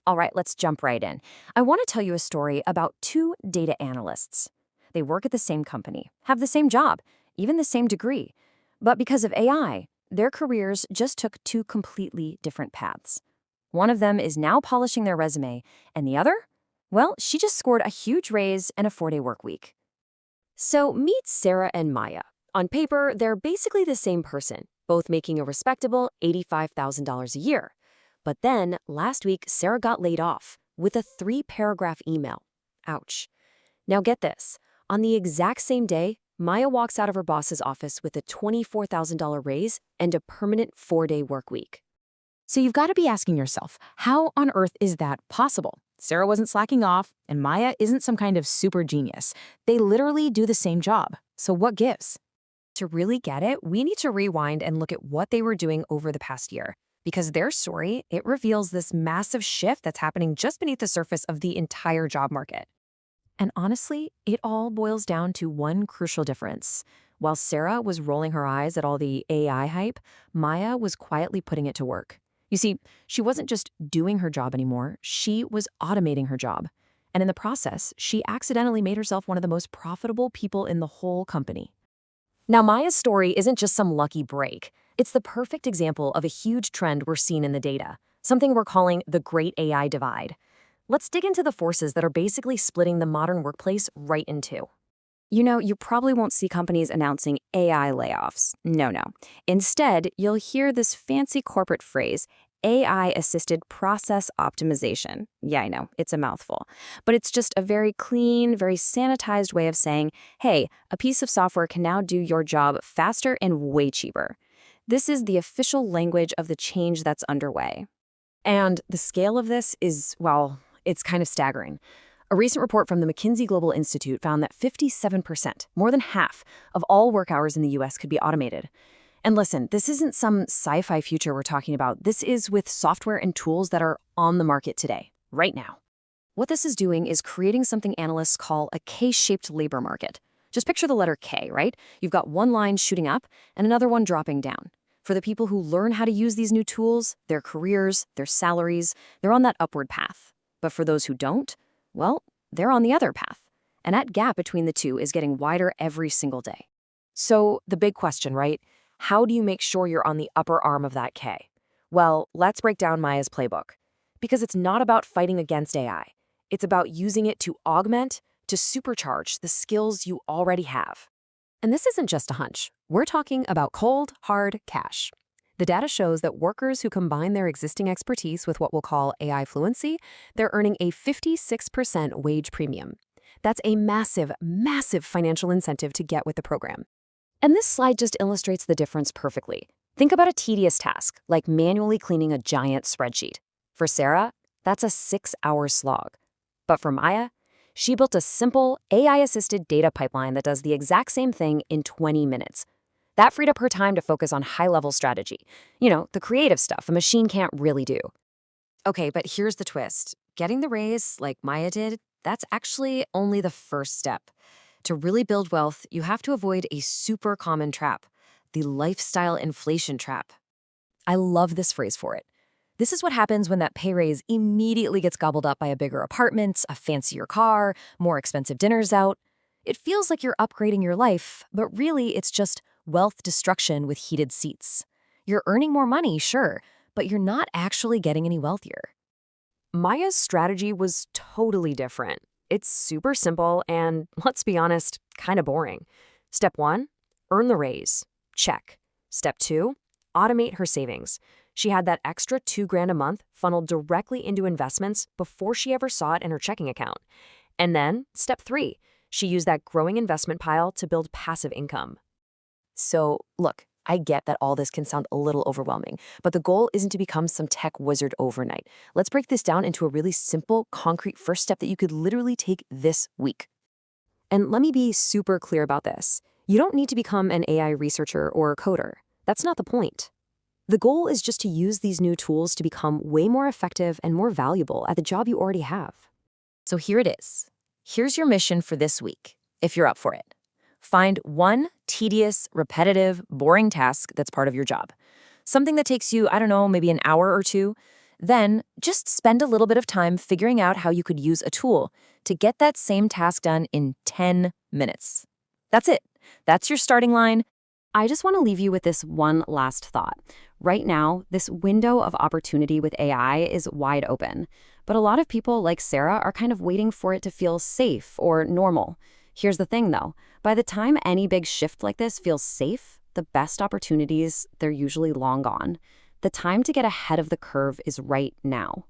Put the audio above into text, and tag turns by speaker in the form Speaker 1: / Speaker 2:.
Speaker 1: All right, let's jump right in. I want to tell you a story about two data analysts. They work at the same company, have the same job, even the same degree. But because of AI, their careers just took two completely different paths. One of them is now polishing their resume, and the other? Well, she just scored a huge raise and a 4-day work week. So meet Sarah and Maya. On paper, they're basically the same person, both making a respectable $85,000 a year. But then, last week, Sarah got laid off with a 3-paragraph email. Ouch. Now get this. On the exact same day, Maya walks out of her boss's office with a $24,000 raise and a permanent 4-day work week.
Speaker 2: So you've got to be asking yourself, how on earth is that possible? Sarah wasn't slacking off, and Maya isn't some kind of super genius. They literally do the same job. So what gives?
Speaker 1: To really get it, we need to rewind and look at what they were doing over the past year. Because their story, it reveals this massive shift that's happening just beneath the surface of the entire job market. And honestly, it all boils down to one crucial difference. While Sarah was rolling her eyes at all the AI hype, Maya was quietly putting it to work. You see, she wasn't just doing her job anymore, she was automating her job. And in the process, she accidentally made herself one of the most profitable people in the whole company. Now, Maya's story isn't just some lucky break. It's the perfect example of a huge trend we're seeing in the data, something we're calling the Great AI Divide. Let's dig into the forces that are basically splitting the modern workplace right in two. You probably won't see companies announcing AI layoffs. No. Instead, you'll hear this fancy corporate phrase, AI-assisted process optimization. Yeah, I know, it's a mouthful. But it's just a very clean, very sanitized way of saying, hey, a piece of software can now do your job faster and way cheaper. This is the official language of the change that's underway. And the scale of this is, well, it's kind of staggering. A recent report from the McKinsey Global Institute found that 57%, more than half, of all work hours in the US could be automated. And listen, this isn't some sci-fi future we're talking about. This is with software and tools that are on the market today, right now. What this is doing is creating something analysts call a K-shaped labor market. Just picture the letter K, right? You've got one line shooting up and another one dropping down. For the people who learn how to use these new tools, their careers, their salaries, they're on that upward path. But for those who don't, well, they're on the other path. And that gap between the two is getting wider every single day. So the big question, right? How do you make sure you're on the upper arm of that K? Well, let's break down Maya's playbook. Because it's not about fighting against AI. It's about using it to augment, to supercharge the skills you already have. And this isn't just a hunch. We're talking about cold, hard cash. The data shows that workers who combine their existing expertise with what we'll call AI fluency, they're earning a 56% wage premium. That's a massive, massive financial incentive to get with the program. And this slide just illustrates the difference perfectly. Think about a tedious task, like manually cleaning a giant spreadsheet. For Sarah, that's a 6-hour slog. But for Maya, she built a simple, AI-assisted data pipeline that does the exact same thing in 20 minutes. That freed up her time to focus on high-level strategy. The creative stuff a machine can't really do. Okay, but here's the twist. Getting the raise, like Maya did, that's actually only the first step. To really build wealth, you have to avoid a super common trap, the lifestyle inflation trap. I love this phrase for it. This is what happens when that pay raise immediately gets gobbled up by a bigger apartment, a fancier car, more expensive dinners out. It feels like you're upgrading your life, but really it's just wealth destruction with heated seats. You're earning more money, sure, but you're not actually getting any wealthier. Maya's strategy was totally different. It's super simple and, let's be honest, kind of boring. Step 1, earn the raise. Check. Step 2, automate her savings. She had that extra $2,000 a month funneled directly into investments before she ever saw it in her checking account. And then, step 3, she used that growing investment pile to build passive income. So, look, I get that all this can sound a little overwhelming, but the goal isn't to become some tech wizard overnight. Let's break this down into a really simple, concrete first step that you could literally take this week. And let me be super clear about this. You don't need to become an AI researcher or a coder. That's not the point. The goal is just to use these new tools to become way more effective and more valuable at the job you already have. So here it is. Here's your mission for this week, if you're up for it. Find one tedious, repetitive, boring task that's part of your job. Something that takes you, maybe an hour or two,
Speaker 2: Then, just spend a little bit of time figuring out how you could use a tool to get that same task done in 10 minutes. That's it. That's your starting line.
Speaker 1: I just want to leave you with this one last thought. Right now, this window of opportunity with AI is wide open, but a lot of people like Sarah are kind of waiting for it to feel safe or normal. Here's the thing though, by the time any big shift like this feels safe, the best opportunities, they're usually long gone. The time to get ahead of the curve is right now.